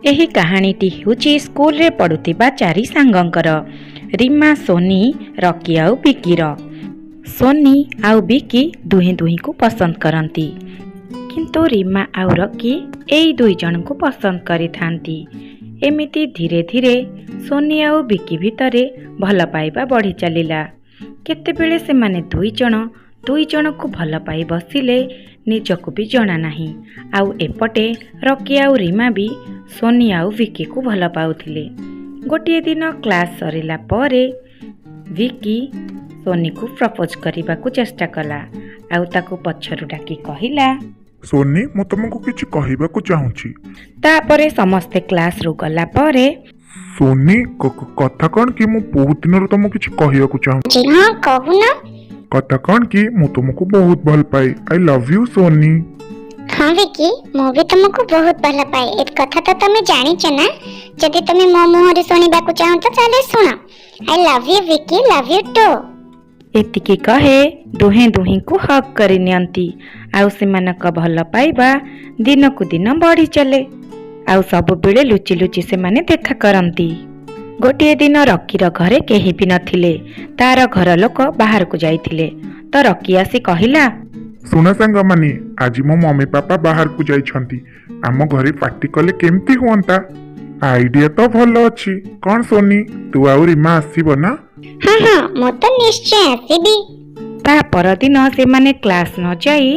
ଏହି କାହାଣୀଟି ହେଉଛି ସ୍କୁଲରେ ପଢ଼ୁଥିବା ଚାରି ସାଙ୍ଗଙ୍କର, ରିମା, ସୋନି, ରକି ଆଉ ବିକିର। ସୋନି ଆଉ ବିକି ଦୁହେଁ ଦୁହିଁଙ୍କୁ ପସନ୍ଦ କରନ୍ତି, କିନ୍ତୁ ରିମା ଆଉ ରକି ଏଇ ଦୁଇ ଜଣଙ୍କୁ ପସନ୍ଦ କରିଥାନ୍ତି। ଏମିତି ଧୀରେ ଧୀରେ ସୋନି ଆଉ ବିକି ଭିତରେ ଭଲ ପାଇବା ବଢ଼ି ଚାଲିଲା। କେତେବେଳେ ସେମାନେ ଦୁଇ ଜଣକୁ ଭଲ ପାଇ ବସିଲେ ନିଜକୁ ବି ଜଣା ନାହିଁ। ଆଉ ଏପଟେ ରକି ଆଉ ରିମା ବି ସୋନି ଆଉ ବିକିକୁ ଭଲ ପାଉଥିଲେ। ଗୋଟିଏ ଦିନ କ୍ଲାସ୍ ସରିଲା ପରେ ବିକି ସୋନିକୁ ପ୍ରପୋଜ କରିବାକୁ ଚେଷ୍ଟା କଲା ଆଉ ତାକୁ ପଛରୁ ଡାକି କହିଲା, ସୋନି, ମୁଁ ତମକୁ କିଛି କହିବାକୁ ଚାହୁଁଛି। ତାପରେ ସମସ୍ତେ କ୍ଲାସରୁ ଗଲା ପରେ ସୋନି, କଥା କଣ କି ମୁଁ ବହୁତ ଦିନରୁ ତମକୁ କିଛି କହିବାକୁ ଚାହୁଁଛି। ହଁ, କହୁନ। କଥା କଣ କି ମୁଁ ତୁମକୁ ବହୁତ ଭଲ ପାଏ। I love you Soni. ହଁ ବିକି, ମୁଁ ବି ତୁମକୁ ବହୁତ ଭଲ ପାଏ। ଏ କଥା ତ ତମେ ଜାଣିଛ ନା। ଯଦି ତମେ ମୋ ମୁହଁରେ ଶୁଣିବାକୁ ଚାହୁଁ ତ ତାହେଲେ ଶୁଣ। I love you Vicky, love you too. ଏତିକି କହେ ଦୁହେଁ ଦୁହିଁଙ୍କୁ ହକ୍ କରି ନିଅନ୍ତି। ଆଉ ସେମାନଙ୍କ ଭଲ ପାଇବା ଦିନକୁ ଦିନ ବଢ଼ି ଚାଲେ। ଆଉ ସବୁବେଳେ ଲୁଚି ଲୁଚି ସେମାନେ ଦେଖା କରନ୍ତି। ଗୋଟିଏ ଦିନ ରକିର ଘରେ କେହି ବି ନଥିଲେ। ତାର ଘର ଲୋକ ବାହାରକୁ ଯାଇଥିଲେ। ତ ରକି ଆସି କହିଲା, ଶୁଣ ସାଙ୍ଗମାନେ, ଆଜି ମୋ ମମି ପାପା ବାହାରକୁ ଯାଇଛନ୍ତି। ଆମ ଘରେ ପାର୍ଟି କଲେ କେମିତି ହୁଅନ୍ତା? ଆଇଡିଆ ତ ଭଲ ଅଛି। କଣ ସୋନି, ତୁ ଆଉ ରିମା ଆସିବ ନା? ହଁ ହଁ, ମୁଁ ତ ନିଶ୍ଚୟ ଆସିବି। ତା ପରଦିନ ସେମାନେ କ୍ଲାସ୍ ନ ଯାଇ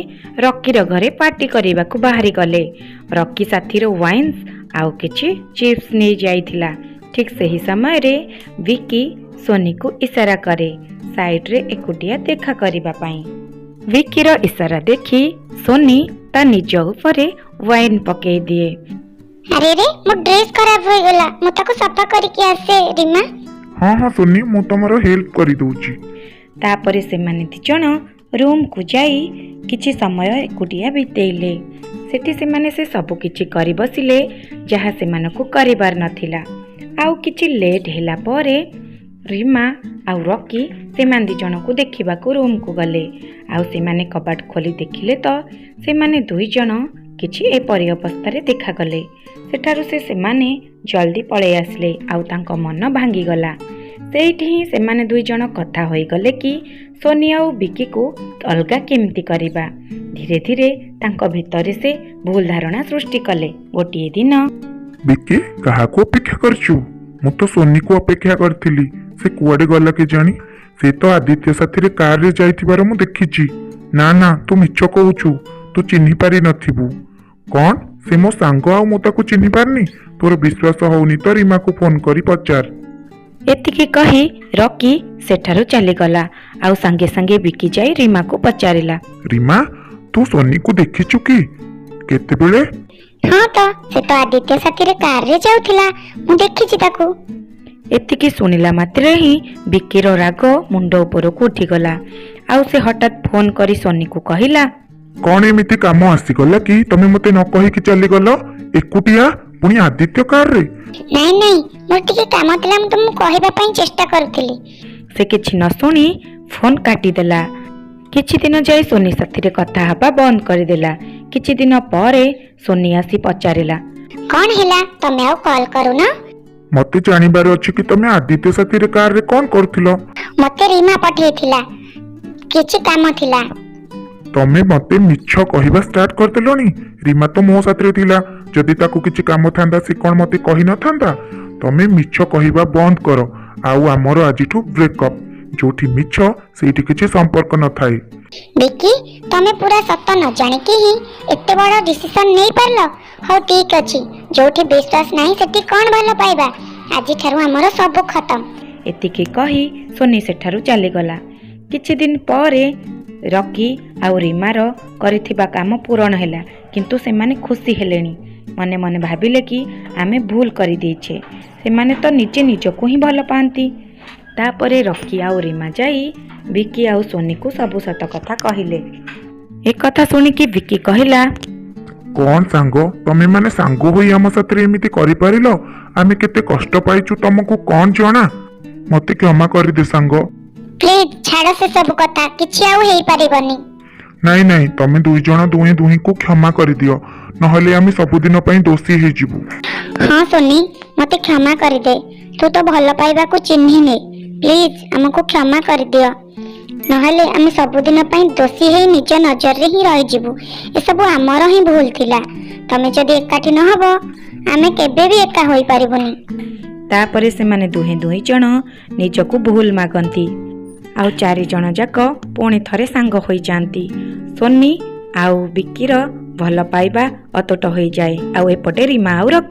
ରକିର ଘରେ ପାର୍ଟି କରିବାକୁ ବାହାରି ଗଲେ। ରକି ସାଥିରେ ୱାଇନ୍ସ ଆଉ କିଛି ଚିପ୍ସ ନେଇ ଯାଇଥିଲା। ଠିକ୍ ସେହି ସମୟରେ ବିକି ସୋନିକୁ ଇଶାରା କରେ ସାଇଡ୍ରେ ଏକୁଟିଆ ଦେଖା କରିବା ପାଇଁ। ବିକିର ଇଶାରା ଦେଖି ସୋନି ତା ନିଜ ଉପରେ ୱାଇନ୍ ପକେଇ ଦିଏ। ଆରେ ରେ, ମୋ ଡ୍ରେସ୍ ଖରାପ ହୋଇଗଲା। ମୁଁ ତାକୁ ସଫା କରିକି ଆସେ। ରିମା, ହଁ ହଁ ସୋନି, ମୁଁ ତମର ହେଲ୍ପ କରିଦଉଛି। ତାପରେ ସେମାନେ ଦିଜଣ ରୁମକୁ ଯାଇ କିଛି ସମୟ ଏକୁଟିଆ ବିତେଇଲେ। ସେଠି ସେମାନେ ସେ ସବୁ କିଛି କରି ବସିଲେ ଯାହା ସେମାନଙ୍କୁ କରିବାର ନଥିଲା। ଆଉ କିଛି ଲେଟ୍ ହେଲା ପରେ ରିମା ଆଉ ରକି ସେମାନେ ଦିଜଣକୁ ଦେଖିବାକୁ ରୁମକୁ ଗଲେ। ଆଉ ସେମାନେ କବାଟ ଖୋଲି ଦେଖିଲେ ତ ସେମାନେ ଦୁଇ ଜଣ କିଛି ଏପରି ଅବସ୍ଥାରେ ଦେଖାଗଲେ। ସେଠାରୁ ସେମାନେ ଜଲ୍ଦି ପଳେଇ ଆସିଲେ ଆଉ ତାଙ୍କ ମନ ଭାଙ୍ଗିଗଲା। ସେଇଠି ହିଁ ସେମାନେ ଦୁଇ ଜଣ କଥା ହୋଇଗଲେ କି ସୋନି ଆଉ ବିକିକୁ ଅଲଗା କେମିତି କରିବା। ଧୀରେ ଧୀରେ ତାଙ୍କ ଭିତରେ ସେ ଭୁଲ ଧାରଣା ସୃଷ୍ଟି କଲେ। ଗୋଟିଏ ଦିନ ବିକି, କାହାକୁ ଅପେକ୍ଷା କରିଛୁ? ମୁଁ ତ ସୋନିକୁ ଅପେକ୍ଷା କରିଥିଲି। ସେ କୁଆଡେ ଗଲା କେଜାଣି? ସେ ତ ଆଦିତ୍ୟ ସାଥିରେ କାରରେ ଯାଇଥିବାର ମୁଁ ଦେଖିଛି। ନା ନା, ତୁ ମିଛ କହୁଛୁ। ତୁ ଚିହ୍ନି ପାରି ନଥିବୁ। କଣ? ସେ ମୋ ସାଙ୍ଗ ଆଉ ମୁଁ ତାକୁ ଚିହ୍ନି ପାରିନି? ତୋର ବିଶ୍ୱାସ ହଉନି ତ ରିମାକୁ ଫୋନ କରି ପଚାର। ଏତିକି କହି ରକି ସେଠାରୁ ଚାଲିଗଲା। ଆଉ ସାଙ୍ଗେ ସାଙ୍ଗେ ବିକି ଯାଇ ରିମାକୁ ପଚାରିଲା, ରିମା, ତୁ ସୋନିକୁ ଦେଖିଛୁ କି? କେତେବେଳେ? ହଁ ତ, ସେ ତ ଆଦିତ୍ୟ ସାଥିରେ କାରରେ ଯାଉଥିଲା। ମୁଁ ଦେଖିଛି ତାକୁ। ଏତିକି ଶୁଣିଲା ମାତ୍ରେ ହିଁ ବିକିର ରାଗ ମୁଣ୍ଡ ଉପରକୁ ଉଠିଗଲା। ଆଉ ସେ ହଠାତ୍ ଫୋନ କରି ସୋନିକୁ କହିଲା, କଣ ଏମିତି କାମ ଆସିଗଲା କି ତମେ ମତେ ନ କହିକି ଚାଲିଗଲ ଏକୁଟିଆ, ପୁଣି ଆଦିତ୍ୟ କାରରେ? ନାଇଁ ନାଇଁ, ମୋର ଟିକେ କାମ ଥିଲା। ମୁଁ ତୁମକୁ କହିବା ପାଇଁ ଚେଷ୍ଟା କରୁଥିଲି। ସେ କିଛି ନ ଶୁଣି ଫୋନ କାଟିଦେଲା। କିଛି ଦିନ ଯାଇ ସୋନି ସାଥିରେ କଥା ହେବା ବନ୍ଦ କରିଦେଲା। କିଛି ଦିନ ପରେ ସୋନି ଆସି ପଚାରିଲା, କଣ ହେଲା? ତମେ ଆଉ କଲ୍ କରୁନ? ମତେ ଜାଣିବାର ଅଛି କି ତମେ ଆଦିତ୍ୟ ସାଥିରେ କାରରେ କଣ କରୁଥିଲ? ମତେ ରିମା ପଠେଇଥିଲା, କିଛି କାମ ଥିଲା। ତମେ ମତେ ମିଛ କହିବା ଷ୍ଟାର୍ଟ କରିଦେଲଣି। ରିମା ତ ମୋ ସାଥିରେ ଥିଲା। ଯଦି ତାକୁ କିଛି କାମ ଥାନ୍ତା ସେ କଣ ମତେ କହିନଥାନ୍ତା? ତମେ ମିଛ କହିବା ବନ୍ଦ କର। ଆଉ ଆମର ଆଜିଠୁ ବ୍ରେକଅପ୍। ଯୋଉଠି ମିଛ ସେଇଠି କିଛି ସମ୍ପର୍କ ନଥାଏ। ବିକି, ତମେ ପୁରା ସତ ନ ଜାଣିକି ହିଁ ଏତେ ବଡ଼ ଡିସିସନ ନେଇ ପାରିଲ? ହଉ ଠିକ୍ ଅଛି, ଯୋଉଠି ବିଶ୍ୱାସ ନାହିଁ ସେଠି କଣ ଭଲ ପାଇବା? ଆଜିଠାରୁ ଆମର ସବୁ ଖତମ। ଏତିକି କହି ସୋନି ସେଠାରୁ ଚାଲିଗଲା। କିଛି ଦିନ ପରେ ରକି ଆଉ ରିମାର କରିଥିବା କାମ ପୂରଣ ହେଲା। କିନ୍ତୁ ସେମାନେ ଖୁସି ହେଲେଣି। ମନେ ମନେ ଭାବିଲେ କି ଆମେ ଭୁଲ କରିଦେଇଛେ। ସେମାନେ ତ ନିଜେ ନିଜକୁ ହିଁ ଭଲ ପାଆନ୍ତି। ତାପରେ ରକି ଆଉ ରିମା ଯାଇ ବିକି ଆଉ ସୋନିକୁ ସବୁ ସତ କଥା କହିଲେ। ଏକଥା ଶୁଣିକି ବିକି କହିଲା, କଣ ସାଙ୍ଗ, ତମେ ମାନେ ସାଙ୍ଗ ହୋଇ ଆମ ସାଥିରେ ଏମିତି କରିପାରିଲ? ଆମେ କେତେ କଷ୍ଟ ପାଇଛୁ ତମକୁ କଣ ଜଣା? ମତେ କ୍ଷମା କରିଦେ ସାଙ୍ଗ। ପ୍ଲିଜ୍ ଛାଡ଼ ସେ ସବୁ କଥା। କିଛି ଆଉ ହେଇପାରିବନି। ନାଇଁ ନାଇଁ, ତମେ ଦୁଇ ଜଣ ଦୁହେଁ ଦୁହିଁଙ୍କୁ କ୍ଷମା କରିଦିଅ, ନହେଲେ ଆମେ ସବୁଦିନ ପାଇଁ ଦୋଷୀ ହେଇଯିବୁ। हाँ सोनी मते क्षमा करदे तू तो भल पाइबा को चिन्हिने प्लीज हमको क्षमा कर दियो नहले आम सबुदिन पई दोषी है निज नजर रे ही रही जीवु ए सब हमर ही भूल थिला तमे जदी एकाठी न हबो आमे केबे भी एका होई परिबोनी तापरे सेमाने दुहे दुई जण निजकु भूल मागंती आउ चारि जण जाक पुणी थरे सांग होई जांती। सोनी आउ बिक्कीर भल पाइबा अतोट होई जाए आउ एपटे रीमा आउ रकी